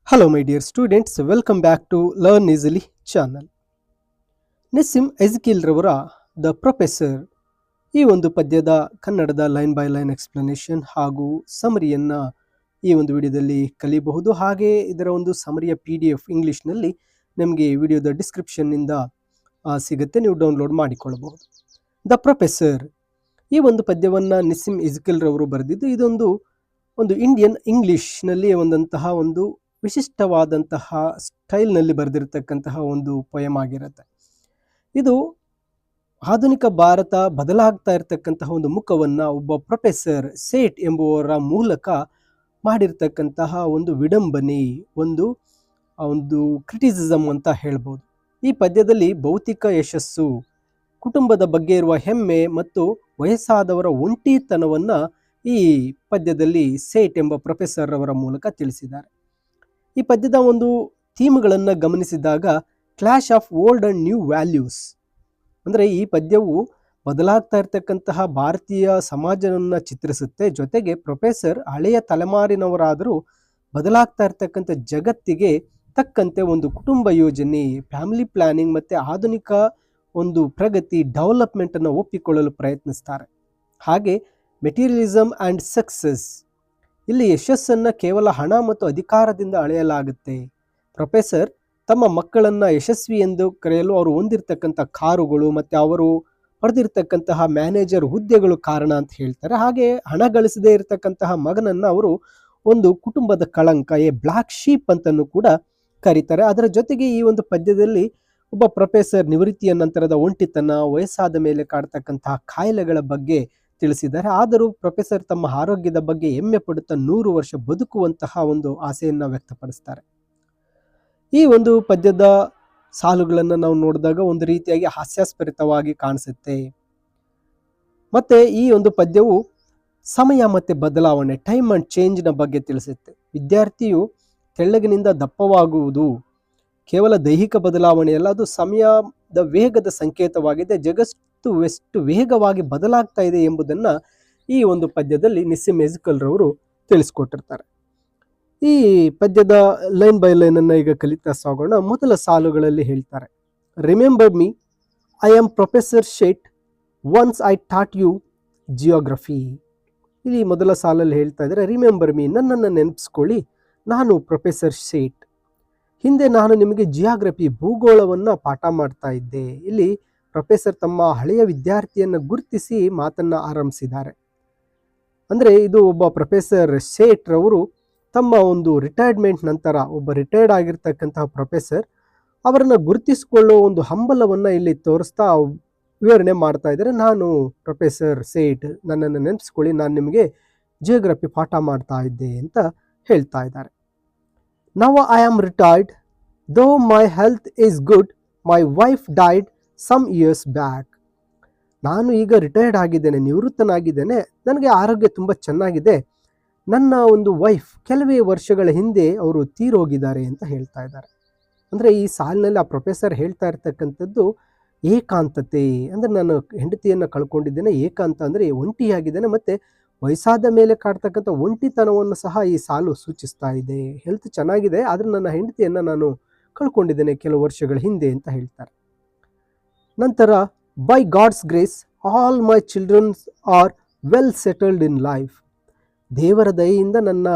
Hello my dear students, welcome back to Learn Easily channel. ನಿಸ್ಸಿಂ ಎಜ್ಕಿಲ್ ರವರ the professor ಈ ಒಂದು ಪದ್ಯದ ಕನ್ನಡದ ಲೈನ್ ಬೈ ಲೈನ್ ಎಕ್ಸ್ಪ್ಲನೇಷನ್ ಹಾಗೂ ಸಮರಿಯನ್ನ ಈ ಒಂದು ವಿಡಿಯೋದಲ್ಲಿ ಕಲಿಯಬಹುದು. ಹಾಗೆ ಇದರ ಒಂದು ಸಮರಿಯ PDF ಇಂಗ್ಲಿಷ್ನಲ್ಲಿ ನಿಮಗೆ ವಿಡಿಯೋದ ಡಿಸ್ಕ್ರಿಪ್ಷನ್ನಿಂದ ಸಿಗುತ್ತೆ, ನೀವು ಡೌನ್ಲೋಡ್ ಮಾಡಿಕೊಳ್ಳಬಹುದು. ದ ಪ್ರೊಫೆಸರ್ ಈ ಒಂದು ಪದ್ಯವನ್ನು ನಿಸ್ಸಿಂ ಎಜ್ಕಿಲ್ ರವರು ಬರೆದಿದ್ದು. ಇದೊಂದು ಇಂಡಿಯನ್ ಇಂಗ್ಲಿಷ್ನಲ್ಲಿ ಒಂದು ವಿಶಿಷ್ಟವಾದಂತಹ ಸ್ಟೈಲ್ನಲ್ಲಿ ಬರೆದಿರತಕ್ಕಂತಹ ಒಂದು ಪೊಯಮ್ ಆಗಿರುತ್ತೆ. ಇದು ಆಧುನಿಕ ಭಾರತ ಬದಲಾಗ್ತಾ ಇರತಕ್ಕಂತಹ ಒಂದು ಮುಖವನ್ನು ಒಬ್ಬ ಪ್ರೊಫೆಸರ್ ಸೇಠ್ ಎಂಬುವರ ಮೂಲಕ ಮಾಡಿರ್ತಕ್ಕಂತಹ ಒಂದು ವಿಡಂಬನೆ, ಒಂದು ಕ್ರಿಟಿಸಿಸಮ್ ಅಂತ ಹೇಳ್ಬೋದು. ಈ ಪದ್ಯದಲ್ಲಿ ಭೌತಿಕ ಯಶಸ್ಸು, ಕುಟುಂಬದ ಬಗ್ಗೆ ಇರುವ ಹೆಮ್ಮೆ ಮತ್ತು ವಯಸ್ಸಾದವರ ಒಂಟಿತನವನ್ನು ಈ ಪದ್ಯದಲ್ಲಿ ಸೇಠ್ ಎಂಬ ಪ್ರೊಫೆಸರ್ ಅವರ ಮೂಲಕ ತಿಳಿಸಿದ್ದಾರೆ. ಈ ಪದ್ಯದ ಒಂದು ಥೀಮ್ಗಳನ್ನು ಗಮನಿಸಿದಾಗ clash of old and new values, ಅಂದರೆ ಈ ಪದ್ಯವು ಬದಲಾಗ್ತಾ ಇರತಕ್ಕಂತಹ ಭಾರತೀಯ ಸಮಾಜವನ್ನು ಚಿತ್ರಿಸುತ್ತೆ. ಜೊತೆಗೆ ಪ್ರೊಫೆಸರ್ ಹಳೆಯ ತಲೆಮಾರಿನವರಾದರೂ ಬದಲಾಗ್ತಾ ಇರತಕ್ಕಂಥ ಜಗತ್ತಿಗೆ ತಕ್ಕಂತೆ ಒಂದು ಕುಟುಂಬ ಯೋಜನೆ, ಫ್ಯಾಮಿಲಿ ಪ್ಲಾನಿಂಗ್ ಮತ್ತು ಆಧುನಿಕ ಒಂದು ಪ್ರಗತಿ, ಡೆವಲಪ್ಮೆಂಟನ್ನು ಒಪ್ಪಿಕೊಳ್ಳಲು ಪ್ರಯತ್ನಿಸ್ತಾರೆ. ಹಾಗೆ ಮೆಟೀರಿಯಲಿಸಮ್ ಆ್ಯಂಡ್ ಸಕ್ಸಸ್, ಇಲ್ಲಿ ಯಶಸ್ಸನ್ನು ಕೇವಲ ಹಣ ಮತ್ತು ಅಧಿಕಾರದಿಂದ ಅಳೆಯಲಾಗುತ್ತೆ. ಪ್ರೊಫೆಸರ್ ತಮ್ಮ ಮಕ್ಕಳನ್ನು ಯಶಸ್ವಿ ಎಂದು ಕರೆಯಲು ಅವರು ಹೊಂದಿರತಕ್ಕಂಥ ಕಾರುಗಳು ಮತ್ತು ಅವರು ಪಡೆದಿರ್ತಕ್ಕಂತಹ ಮ್ಯಾನೇಜರ್ ಹುದ್ದೆಗಳು ಕಾರಣ ಅಂತ ಹೇಳ್ತಾರೆ. ಹಾಗೆ ಹಣ ಗಳಿಸದೇ ಇರತಕ್ಕಂತಹ ಮಗನನ್ನು ಅವರು ಒಂದು ಕುಟುಂಬದ ಕಳಂಕ, ಬ್ಲ್ಯಾಕ್ ಶೀಪ್ ಅಂತಲೂ ಕೂಡ ಕರೀತಾರೆ. ಅದರ ಜೊತೆಗೆ ಈ ಒಂದು ಪದ್ಯದಲ್ಲಿ ಒಬ್ಬ ಪ್ರೊಫೆಸರ್ ನಿವೃತ್ತಿಯ ನಂತರದ ಒಂಟಿತನ, ವಯಸ್ಸಾದ ಮೇಲೆ ಕಾಡ್ತಕ್ಕಂತಹ ಕಾಯಿಲೆಗಳ ಬಗ್ಗೆ ತಿಳಿಸಿದ್ದಾರೆ. ಆದರೂ ಪ್ರೊಫೆಸರ್ ತಮ್ಮ ಆರೋಗ್ಯದ ಬಗ್ಗೆ ಹೆಮ್ಮೆ ಪಡುತ್ತಾ 100 ವರ್ಷ ಬದುಕುವಂತಹ ಒಂದು ಆಸೆಯನ್ನು ವ್ಯಕ್ತಪಡಿಸ್ತಾರೆ. ಈ ಒಂದು ಪದ್ಯದ ಸಾಲುಗಳನ್ನು ನಾವು ನೋಡಿದಾಗ ಒಂದು ರೀತಿಯಾಗಿ ಹಾಸ್ಯಾಸ್ಪರಿತವಾಗಿ ಕಾಣಿಸುತ್ತೆ. ಮತ್ತೆ ಈ ಒಂದು ಪದ್ಯವು ಸಮಯ ಮತ್ತು ಬದಲಾವಣೆ, ಟೈಮ್ ಅಂಡ್ ಚೇಂಜ್ನ ಬಗ್ಗೆ ತಿಳಿಸುತ್ತೆ. ವಿದ್ಯಾರ್ಥಿಯು ತೆಳ್ಳಗಿನಿಂದ ದಪ್ಪವಾಗುವುದು ಕೇವಲ ದೈಹಿಕ ಬದಲಾವಣೆಯಲ್ಲ, ಅದು ಸಮಯದ ವೇಗದ ಸಂಕೇತವಾಗಿದೆ. ಜಗತ್ತು ಎಷ್ಟು ವೇಗವಾಗಿ ಬದಲಾಗ್ತಾ ಇದೆ ಎಂಬುದನ್ನು ಈ ಒಂದು ಪದ್ಯದಲ್ಲಿ ನಿಸ್ಸಿಂ ಎಜ್ಕಿಲ್ ರವರು ತಿಳಿಸ್ಕೊಟ್ಟಿರ್ತಾರೆ. ಈ ಪದ್ಯದ ಲೈನ್ ಬೈ ಲೈನನ್ನು ಈಗ ಕಲಿತಾ ಸಾಗೋಣ. ಮೊದಲ ಸಾಲುಗಳಲ್ಲಿ ಹೇಳ್ತಾರೆ, remember me, I am professor Shet, once I taught you geography. ಇಲ್ಲಿ ಮೊದಲ ಸಾಲಲ್ಲಿ ಹೇಳ್ತಾ ಇದ್ದಾರೆ, ರಿಮೆಂಬರ್ ಮೀ, ನನ್ನನ್ನು ನೆನಪಿಸ್ಕೊಳ್ಳಿ, ನಾನು ಪ್ರೊಫೆಸರ್ ಶೇಟ್, ಹಿಂದೆ ನಾನು ನಿಮಗೆ ಜಿಯೋಗ್ರಫಿ, ಭೂಗೋಳವನ್ನು ಪಾಠ ಮಾಡ್ತಾ ಇದ್ದೆ. ಇಲ್ಲಿ ಪ್ರೊಫೆಸರ್ ತಮ್ಮ ಹಳೆಯ ವಿದ್ಯಾರ್ಥಿಯನ್ನು ಗುರುತಿಸಿ ಮಾತನ್ನು ಆರಂಭಿಸಿದ್ದಾರೆ. ಅಂದರೆ ಇದು ಒಬ್ಬ ಪ್ರೊಫೆಸರ್ ಶೇಟ್ ರವರು ತಮ್ಮ ಒಂದು ರಿಟೈರ್ಮೆಂಟ್ ನಂತರ ಒಬ್ಬ ರಿಟೈರ್ಡ್ ಆಗಿರ್ತಕ್ಕಂತಹ ಪ್ರೊಫೆಸರ್ ಅವರನ್ನು ಗುರುತಿಸಿಕೊಳ್ಳೋ ಒಂದು ಹಂಬಲವನ್ನು ಇಲ್ಲಿ ತೋರಿಸ್ತಾ ವಿವರಣೆ ಮಾಡ್ತಾ ಇದ್ದಾರೆ. ನಾನು ಪ್ರೊಫೆಸರ್ ಸೇಠ್, ನನ್ನನ್ನು ನೆನಪಿಸ್ಕೊಳ್ಳಿ, ನಾನು ನಿಮಗೆ ಜಿಯೋಗ್ರಫಿ ಪಾಠ ಮಾಡ್ತಾ ಇದ್ದೆ ಅಂತ ಹೇಳ್ತಾ ಇದ್ದಾರೆ. Now I am retired, though my health is good, my wife died some years back. ನಾನು ಈಗ ರಿಟೈರ್ಡ್ ಆಗಿದ್ದೇನೆ, ನಿವೃತ್ತನಾಗಿದ್ದೇನೆ, ನನಗೆ ಆರೋಗ್ಯ ತುಂಬ ಚೆನ್ನಾಗಿದೆ. ನನ್ನ ಒಂದು ವೈಫ್ ಕೆಲವೇ ವರ್ಷಗಳ ಹಿಂದೆ ಅವರು ತೀರೋಗಿದ್ದಾರೆ ಅಂತ ಹೇಳ್ತಾ ಇದ್ದಾರೆ. ಅಂದರೆ ಈ ಸಾಲಿನಲ್ಲಿ ಆ ಪ್ರೊಫೆಸರ್ ಹೇಳ್ತಾ ಇರ್ತಕ್ಕಂಥದ್ದು ಏಕಾಂತತೆ, ಅಂದರೆ ನಾನು ಹೆಂಡತಿಯನ್ನು ಕಳ್ಕೊಂಡಿದ್ದೇನೆ, ಏಕಾಂತ ಅಂದರೆ ಒಂಟಿಯಾಗಿದ್ದೇನೆ, ಮತ್ತು ವಯಸ್ಸಾದ ಮೇಲೆ ಕಾಡ್ತಕ್ಕಂಥ ಒಂಟಿತನವನ್ನು ಸಹ ಈ ಸಾಲು ಸೂಚಿಸ್ತಾ ಇದೆ. ಹೆಲ್ತ್ ಚೆನ್ನಾಗಿದೆ, ಆದರೆ ನನ್ನ ಹೆಂಡತಿಯನ್ನು ನಾನು ಕಳ್ಕೊಂಡಿದ್ದೇನೆ ಕೆಲವು ವರ್ಷಗಳ ಹಿಂದೆ ಅಂತ ಹೇಳ್ತಾರೆ. ನಂತರ by God's grace all my childrens are well settled in life. ದೇವರ ದಯೆಯಿಂದ ನನ್ನ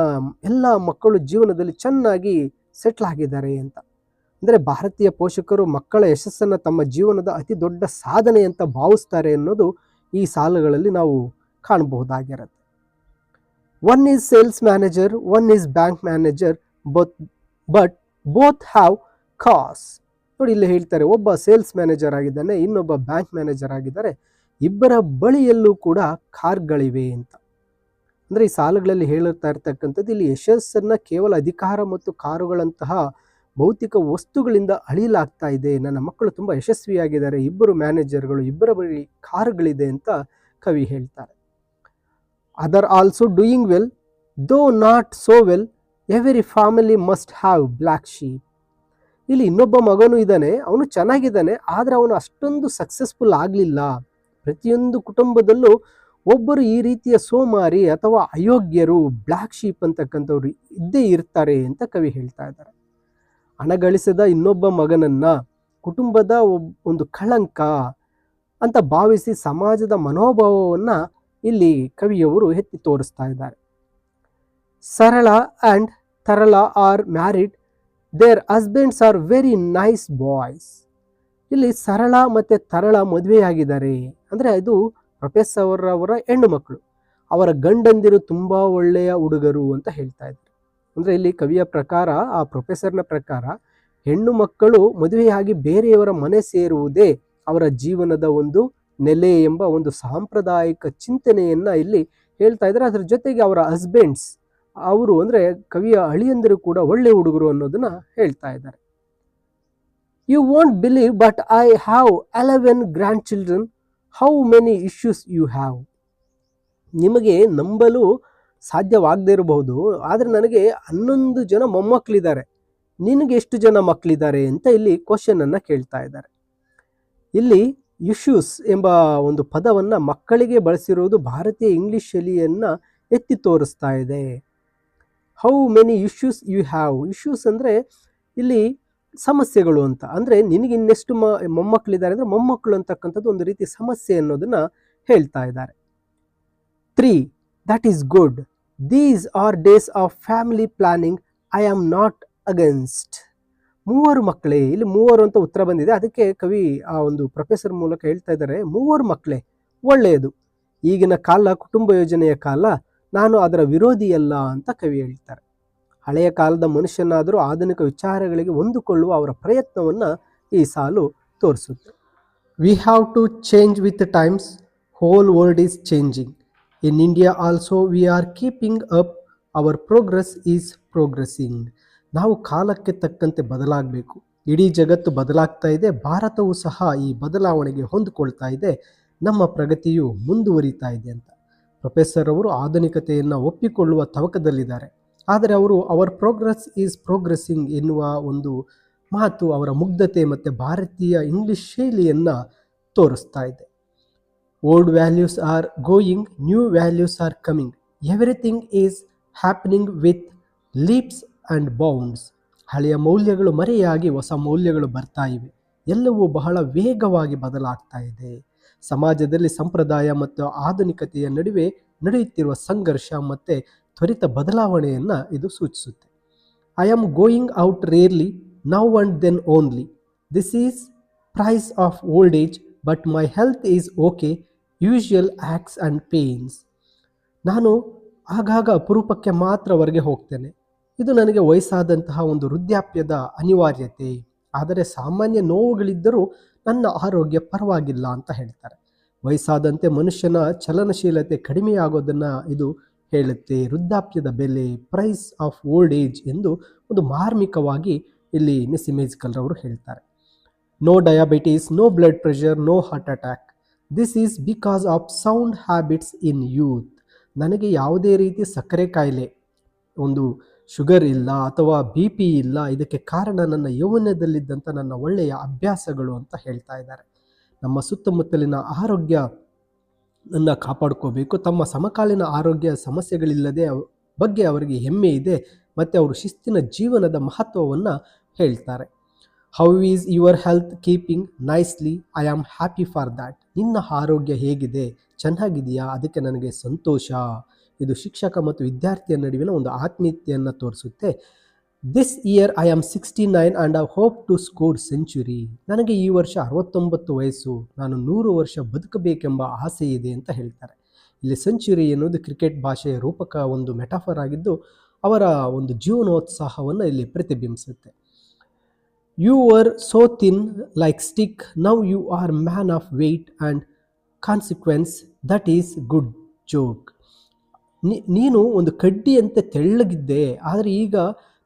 ಎಲ್ಲ ಮಕ್ಕಳು ಜೀವನದಲ್ಲಿ ಚೆನ್ನಾಗಿ ಸೆಟ್ಲ್ ಆಗಿದ್ದಾರೆ ಅಂತ. ಅಂದರೆ ಭಾರತೀಯ ಪೋಷಕರು ಮಕ್ಕಳ ಯಶಸ್ಸನ್ನು ತಮ್ಮ ಜೀವನದ ಅತಿ ದೊಡ್ಡ ಸಾಧನೆ ಅಂತ ಭಾವಿಸ್ತಾರೆ ಅನ್ನೋದು ಈ ಸಾಲುಗಳಲ್ಲಿ ನಾವು ಕಾಣಬಹುದಾಗಿರುತ್ತೆ. One is sales manager, one is bank manager, but both have cars. ನೋಡಿ ಇಲ್ಲಿ ಹೇಳ್ತಾರೆ, ಒಬ್ಬ ಸೇಲ್ಸ್ ಮ್ಯಾನೇಜರ್ ಆಗಿದ್ದಾನೆ, ಇನ್ನೊಬ್ಬ ಬ್ಯಾಂಕ್ ಮ್ಯಾನೇಜರ್ ಆಗಿದ್ದಾರೆ, ಇಬ್ಬರ ಬಳಿಯಲ್ಲೂ ಕೂಡ ಕಾರ್ಗಳಿವೆ ಅಂತ. ಅಂದರೆ ಈ ಸಾಲುಗಳಲ್ಲಿ ಹೇಳುತ್ತಾ ಇರ್ತಕ್ಕಂಥದ್ದು ಇಲ್ಲಿ ಯಶಸ್ಸನ್ನು ಕೇವಲ ಅಧಿಕಾರ ಮತ್ತು ಕಾರುಗಳಂತಹ ಭೌತಿಕ ವಸ್ತುಗಳಿಂದ ಅಳಿಲಾಗ್ತಾ ಇದೆ. ನನ್ನ ಮಕ್ಕಳು ತುಂಬ ಯಶಸ್ವಿಯಾಗಿದ್ದಾರೆ, ಇಬ್ಬರು ಮ್ಯಾನೇಜರ್ಗಳು, ಇಬ್ಬರ ಬಳಿ ಕಾರುಗಳಿದೆ ಅಂತ ಕವಿ ಹೇಳ್ತಾರೆ. ಅದರ್ ಆಲ್ಸೋ ಡೂಯಿಂಗ್ ವೆಲ್, ದೋ not so well, every family must have black sheep. ಇಲ್ಲಿ ಇನ್ನೊಬ್ಬ ಮಗನೂ ಇದ್ದಾನೆ, ಅವನು ಚೆನ್ನಾಗಿದ್ದಾನೆ, ಆದರೆ ಅವನು ಅಷ್ಟೊಂದು ಸಕ್ಸಸ್ಫುಲ್ ಆಗಲಿಲ್ಲ. ಪ್ರತಿಯೊಂದು ಕುಟುಂಬದಲ್ಲೂ ಒಬ್ಬರು ಈ ರೀತಿಯ ಸೋಮಾರಿ ಅಥವಾ ಅಯೋಗ್ಯರು, ಬ್ಲ್ಯಾಕ್ ಶೀಪ್ ಅಂತಕ್ಕಂಥವ್ರು ಇದ್ದೇ ಇರ್ತಾರೆ ಅಂತ ಕವಿ ಹೇಳ್ತಾ ಇದ್ದಾರೆ. ಹಣ ಗಳಿಸಿದ ಇನ್ನೊಬ್ಬ ಮಗನನ್ನ ಕುಟುಂಬದ ಒಂದು ಕಳಂಕ ಅಂತ ಭಾವಿಸಿ ಸಮಾಜದ ಮನೋಭಾವವನ್ನ ಇಲ್ಲಿ ಕವಿಯವರು ಎತ್ತಿ ತೋರಿಸ್ತಾ ಇದ್ದಾರೆ. Sarala and Tarala are married, their husbands are very nice boys. ಇಲ್ಲಿ ಸರಳ ಮತ್ತೆ ತರಳ ಮದುವೆಯಾಗಿದ್ದಾರೆ ಅಂದರೆ ಇದು ಪ್ರೊಫೆಸರ್ ಅವರ ಹೆಣ್ಣು ಮಕ್ಕಳು, ಅವರ ಗಂಡಂದಿರು ತುಂಬಾ ಒಳ್ಳೆಯ ಹುಡುಗರು ಅಂತ ಹೇಳ್ತಾ ಇದ್ದಾರೆ. ಅಂದ್ರೆ ಇಲ್ಲಿ ಕವಿಯ ಪ್ರಕಾರ, ಆ ಪ್ರೊಫೆಸರ್ನ ಪ್ರಕಾರ, ಹೆಣ್ಣು ಮಕ್ಕಳು ಮದುವೆಯಾಗಿ ಬೇರೆಯವರ ಮನೆ ಸೇರುವುದೇ ಅವರ ಜೀವನದ ಒಂದು ನೆಲೆ ಎಂಬ ಒಂದು ಸಾಂಪ್ರದಾಯಿಕ ಚಿಂತನೆಯನ್ನ ಇಲ್ಲಿ ಹೇಳ್ತಾ ಇದ್ದಾರೆ. ಅದ್ರ ಜೊತೆಗೆ ಅವರ ಹಸ್ಬೆಂಡ್ಸ್, ಅವರು ಅಂದ್ರೆ ಕವಿಯ ಅಳಿಯಂದಿರು ಕೂಡ ಒಳ್ಳೆ ಹುಡುಗರು ಅನ್ನೋದನ್ನ ಹೇಳ್ತಾ ಇದ್ದಾರೆ. You won't believe but I have 11 grand children, how many issues you have. ನಿಮಗೆ ನಂಬಲು ಸಾಧ್ಯವಾಗದೇ ಇರಬಹುದು, ಆದರೆ ನನಗೆ 11 ಜನ ಮೊಮ್ಮಕ್ಕಳಿದ್ದಾರೆ, ನಿನಗೆ ಎಷ್ಟು ಜನ ಮಕ್ಕಳಿದ್ದಾರೆ ಅಂತ ಇಲ್ಲಿ ಕ್ವಶನ್ ಅನ್ನ ಕೇಳ್ತಾ ಇದ್ದಾರೆ. ಇಲ್ಲಿ ಇಶ್ಯೂಸ್ ಎಂಬ ಒಂದು ಪದವನ್ನ ಮಕ್ಕಳಿಗೆ ಬಳಸಿರುವುದು ಭಾರತೀಯ ಇಂಗ್ಲಿಷ್ ಶೈಲಿಯನ್ನ ಎತ್ತಿ ತೋರಿಸ್ತಾ ಇದೆ. How many issues you have, issues ಅಂದ್ರೆ ಇಲ್ಲಿ ಸಮಸ್ಯೆಗಳು ಅಂತ, ಅಂದ್ರೆ ನಿನಗೆ ಇನ್ನೆಷ್ಟು ಮೊಮ್ಮಕ್ಕಳಿದ್ದಾರೆ ಅಂದ್ರೆ ಮೊಮ್ಮಕ್ಕಳು ಅಂತಕ್ಕಂಥದ್ದು ಒಂದು ರೀತಿ ಸಮಸ್ಯೆ ಅನ್ನೋದನ್ನ ಹೇಳ್ತಾ ಇದ್ದಾರೆ. 3. That is good, these are days of family planning, I am not against. 3 ಮಕ್ಕಳೇ, ಇಲ್ಲಿ 3 ಅಂತ ಉತ್ತರ ಬಂದಿದೆ, ಅದಕ್ಕೆ ಕವಿ ಆ ಒಂದು ಪ್ರೊಫೆಸರ್ ಮೂಲಕ ಹೇಳ್ತಾ ಇದ್ದಾರೆ 3 ಮಕ್ಕಳೇ ಒಳ್ಳೆಯದು, ಈಗಿನ ಕಾಲ ಕುಟುಂಬ ಯೋಜನೆಯ ಕಾಲ, ನಾನು ಅದರ ವಿರೋಧಿಯಲ್ಲ ಅಂತ ಕವಿ ಹೇಳ್ತಾರೆ. ಹಳೆಯ ಕಾಲದ ಮನುಷ್ಯನಾದರೂ ಆಧುನಿಕ ವಿಚಾರಗಳಿಗೆ ಹೊಂದಿಕೊಳ್ಳುವ ಅವರ ಪ್ರಯತ್ನವನ್ನ ಈ ಸಾಲು ತೋರಿಸುತ್ತೆ. We have to change with times, whole world is changing, in India also we are keeping up, our progress is progressing. ನಾವು ಕಾಲಕ್ಕೆ ತಕ್ಕಂತೆ ಬದಲಾಗಬೇಕು, ಇಡೀ ಜಗತ್ತು ಬದಲಾಗ್ತಾ ಇದೆ, ಭಾರತವು ಸಹ ಈ ಬದಲಾವಣೆಗೆ ಹೊಂದಿಕೊಳ್ತಾ ಇದೆ, ನಮ್ಮ ಪ್ರಗತಿಯು ಮುಂದುವರಿತಾ ಇದೆ ಅಂತ ಪ್ರೊಫೆಸರ್ ಅವರು ಆಧುನಿಕತೆಯನ್ನು ಒಪ್ಪಿಕೊಳ್ಳುವ ತವಕದಲ್ಲಿದ್ದಾರೆ. ಆದರೆ ಅವರು ಅವರ್ ಪ್ರೋಗ್ರೆಸ್ ಈಸ್ ಪ್ರೋಗ್ರೆಸಿಂಗ್ ಎನ್ನುವ ಒಂದು ಮಾತು ಅವರ ಮುಗ್ಧತೆ ಮತ್ತು ಭಾರತೀಯ ಇಂಗ್ಲಿಷ್ ಶೈಲಿಯನ್ನು ತೋರಿಸ್ತಾ ಇದೆ. Old values are going, new values are coming, everything is happening with leaps and bounds. ಹಳೆಯ ಮೌಲ್ಯಗಳು ಮರೆಯಾಗಿ ಹೊಸ ಮೌಲ್ಯಗಳು ಬರ್ತಾ ಇವೆ, ಎಲ್ಲವೂ ಬಹಳ ವೇಗವಾಗಿ ಬದಲಾಗ್ತಾ ಇದೆ. ಸಮಾಜದಲ್ಲಿ ಸಂಪ್ರದಾಯ ಮತ್ತು ಆಧುನಿಕತೆಯ ನಡುವೆ ನಡೆಯುತ್ತಿರುವ ಸಂಘರ್ಷ ಮತ್ತು ತ್ವರಿತ ಬದಲಾವಣೆಯನ್ನು ಇದು ಸೂಚಿಸುತ್ತೆ. I am going out rarely, now and then only, this is price of old age, but my health is okay, usual aches and pains. ನಾನು ಆಗಾಗ ಅಪರೂಪಕ್ಕೆ ಮಾತ್ರ ಹೊರಗೆ ಹೋಗ್ತೇನೆ, ಇದು ನನಗೆ ವಯಸ್ಸಾದಂತಹ ಒಂದು ವೃದ್ಧಾಪ್ಯದ ಅನಿವಾರ್ಯತೆ, ಆದರೆ ಸಾಮಾನ್ಯ ನೋವುಗಳಿದ್ದರೂ ನನ್ನ ಆರೋಗ್ಯ ಪರವಾಗಿಲ್ಲ ಅಂತ ಹೇಳ್ತಾರೆ. ವಯಸ್ಸಾದಂತೆ ಮನುಷ್ಯನ ಚಲನಶೀಲತೆ ಕಡಿಮೆಯಾಗೋದನ್ನು ಇದು ಹೇಳುತ್ತೆ. ವೃದ್ಧಾಪ್ಯದ ಬೆಲೆ, ಪ್ರೈಸ್ ಆಫ್ ಓಲ್ಡ್ ಏಜ್ ಎಂದು ಒಂದು ಮಾರ್ಮಿಕವಾಗಿ ಇಲ್ಲಿ ನೆಸ್ಸಿಮ್ ಎಜಿಕಲ್ ರವರು ಹೇಳ್ತಾರೆ. No diabetes, no blood pressure, no heart attack, this is because of sound habits in youth. ನನಗೆ ಯಾವುದೇ ರೀತಿ ಸಕ್ಕರೆ ಕಾಯಿಲೆ, ಒಂದು ಶುಗರ್ ಇಲ್ಲ ಅಥವಾ BP ಇಲ್ಲ, ಇದಕ್ಕೆ ಕಾರಣ ನನ್ನ ಯೌವನದಲ್ಲಿದ್ದಂಥ ನನ್ನ ಒಳ್ಳೆಯ ಅಭ್ಯಾಸಗಳು ಅಂತ ಹೇಳ್ತಾ ಇದ್ದಾರೆ. ನಮ್ಮ ಸುತ್ತಮುತ್ತಲಿನ ಆರೋಗ್ಯ ಕಾಪಾಡ್ಕೋಬೇಕು, ತಮ್ಮ ಸಮಕಾಲೀನ ಆರೋಗ್ಯ ಸಮಸ್ಯೆಗಳಿಲ್ಲದೆ ಬಗ್ಗೆ ಅವರಿಗೆ ಹೆಮ್ಮೆ ಇದೆ ಮತ್ತು ಅವರು ಶಿಸ್ತಿನ ಜೀವನದ ಮಹತ್ವವನ್ನು ಹೇಳ್ತಾರೆ. How is your health keeping nicely, I am happy for that. ನಿನ್ನ ಆರೋಗ್ಯ ಹೇಗಿದೆ, ಚೆನ್ನಾಗಿದೆಯಾ, ಅದಕ್ಕೆ ನನಗೆ ಸಂತೋಷ. ಇದು ಶಿಕ್ಷಕ ಮತ್ತು ವಿದ್ಯಾರ್ಥಿಯ ನಡುವಿನ ಒಂದು ಆತ್ಮೀಯತೆಯನ್ನು ತೋರಿಸುತ್ತೆ. This year I am 69 and I hope to score century. ನನಗೆ ಈ ವರ್ಷ 69 ವಯಸ್ಸು, ನಾನು 100 ವರ್ಷ ಬದುಕಬೇಕೆಂಬ ಆಸೆ ಇದೆ ಅಂತ ಹೇಳ್ತಾರೆ. ಇಲ್ಲಿ ಸೆಂಚುರಿ ಎನ್ನುವುದು ಕ್ರಿಕೆಟ್ ಭಾಷೆಯ ರೂಪಕ ಒಂದು ಮೆಟಾಫರ್ ಆಗಿದ್ದು ಅವರ ಒಂದು ಜೀವನೋತ್ಸಾಹವನ್ನು ಇಲ್ಲಿ ಪ್ರತಿಬಿಂಬಿಸುತ್ತೆ. You were so thin like stick, now you are man of weight and consequence, that is good joke. ನೀನು ಒಂದು ಕಡ್ಡಿಯಂತೆ ತೆಳ್ಳಗಿದ್ದೆ, ಆದರೆ ಈಗ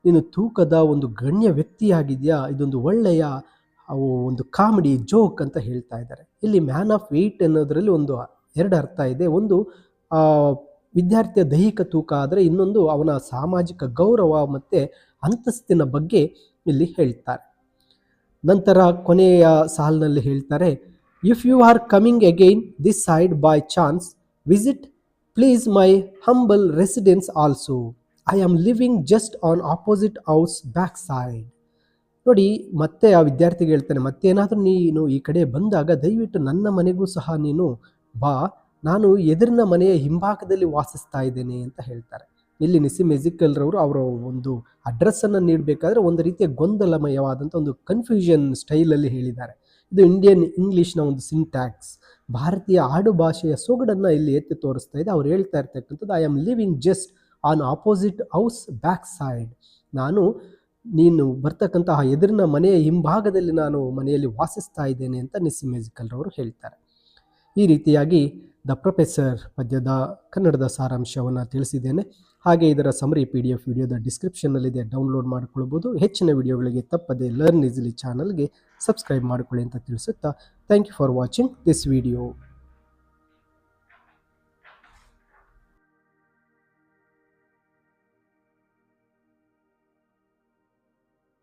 ನೀನು ತೂಕದ ಒಂದು ಗಣ್ಯ ವ್ಯಕ್ತಿಯಾಗಿದೆಯಾ, ಇದೊಂದು ಒಳ್ಳೆಯ ಒಂದು ಕಾಮಿಡಿ ಜೋಕ್ ಅಂತ ಹೇಳ್ತಾ ಇದ್ದಾರೆ. ಇಲ್ಲಿ ಮ್ಯಾನ್ ಆಫ್ ವೆಯ್ಟ್ ಅನ್ನೋದರಲ್ಲಿ ಒಂದು 2 ಅರ್ಥ ಇದೆ. ಒಂದು ವಿದ್ಯಾರ್ಥಿಯ ದೈಹಿಕ ತೂಕ, ಆದರೆ ಇನ್ನೊಂದು ಅವನ ಸಾಮಾಜಿಕ ಗೌರವ ಮತ್ತು ಅಂತಸ್ತಿನ ಬಗ್ಗೆ ಇಲ್ಲಿ ಹೇಳ್ತಾರೆ. ನಂತರ ಕೊನೆಯ ಸಾಲಿನಲ್ಲಿ ಹೇಳ್ತಾರೆ, if you are coming again this side by chance, visit please my humble residence also. I am living just on opposite house back side. ನೋಡಿ, ಮತ್ತೆ ಆ ವಿದ್ಯಾರ್ಥಿಗೆ ಹೇಳ್ತಾನೆ, ಮತ್ತೇನಾದರೂ ನೀನು ಈ ಕಡೆ ಬಂದಾಗ ದಯವಿಟ್ಟು ನನ್ನ ಮನೆಗೂ ಸಹ ನೀನು ಬಾ, ನಾನು ಎದುರಿನ ಮನೆಯ ಹಿಂಭಾಗದಲ್ಲಿ ವಾಸಿಸ್ತಾ ಇದ್ದೇನೆ ಅಂತ ಹೇಳ್ತಾರೆ. ಇಲ್ಲಿ ನಿಸ್ಸಿಮ್ ಎಜಿಕೇಲ್ ರವರು ಅವರ ಒಂದು ಅಡ್ರೆಸ್ಸನ್ನು ನೀಡಬೇಕಾದ್ರೆ ಒಂದು ರೀತಿಯ ಗೊಂದಲಮಯವಾದಂಥ ಒಂದು ಕನ್ಫ್ಯೂಷನ್ ಸ್ಟೈಲಲ್ಲಿ ಹೇಳಿದ್ದಾರೆ. ಇದು ಇಂಡಿಯನ್ ಇಂಗ್ಲೀಷ್ನ ಒಂದು ಸಿಂಟ್ಯಾಕ್ಸ್, ಭಾರತೀಯ ಆಡು ಭಾಷೆಯ ಸೊಗಡನ್ನು ಇಲ್ಲಿ ಎತ್ತಿ ತೋರಿಸ್ತಾ ಇದೆ. ಅವ್ರು ಹೇಳ್ತಾ ಇರ್ತಕ್ಕಂಥದ್ದು, I am living just on opposite house back side. ನಾನು ನೀನು ಬರ್ತಕ್ಕಂತಹ ಎದುರಿನ ಮನೆಯ ಹಿಂಭಾಗದಲ್ಲಿ ನಾನು ಮನೆಯಲ್ಲಿ ವಾಸಿಸ್ತಾ ಇದ್ದೇನೆ ಅಂತ ನಿಸ್ಸಿಮ್ ಎಜಿಕೇಲ್ ರವರು ಹೇಳ್ತಾರೆ. ಈ ರೀತಿಯಾಗಿ ದ ಪ್ರೊಫೆಸರ್ ಪದ್ಯದ ಕನ್ನಡದ ಸಾರಾಂಶವನ್ನು ತಿಳಿಸಿದ್ದೇನೆ. ಹಾಗೆ ಇದರ ಸಮರಿ PDF ವಿಡಿಯೋದ ಡಿಸ್ಕ್ರಿಪ್ಷನ್ನಲ್ಲಿದೆ, ಡೌನ್ಲೋಡ್ ಮಾಡಿಕೊಳ್ಬೋದು. ಹೆಚ್ಚಿನ ವಿಡಿಯೋಗಳಿಗೆ ತಪ್ಪದೆ ಲರ್ನ್ ಈಸಿಲಿ ಚಾನಲ್ಗೆ ಸಬ್ಸ್ಕ್ರೈಬ್ ಮಾಡಿಕೊಳ್ಳಿ ಅಂತ ತಿಳಿಸುತ್ತಾ, thank you for watching this video.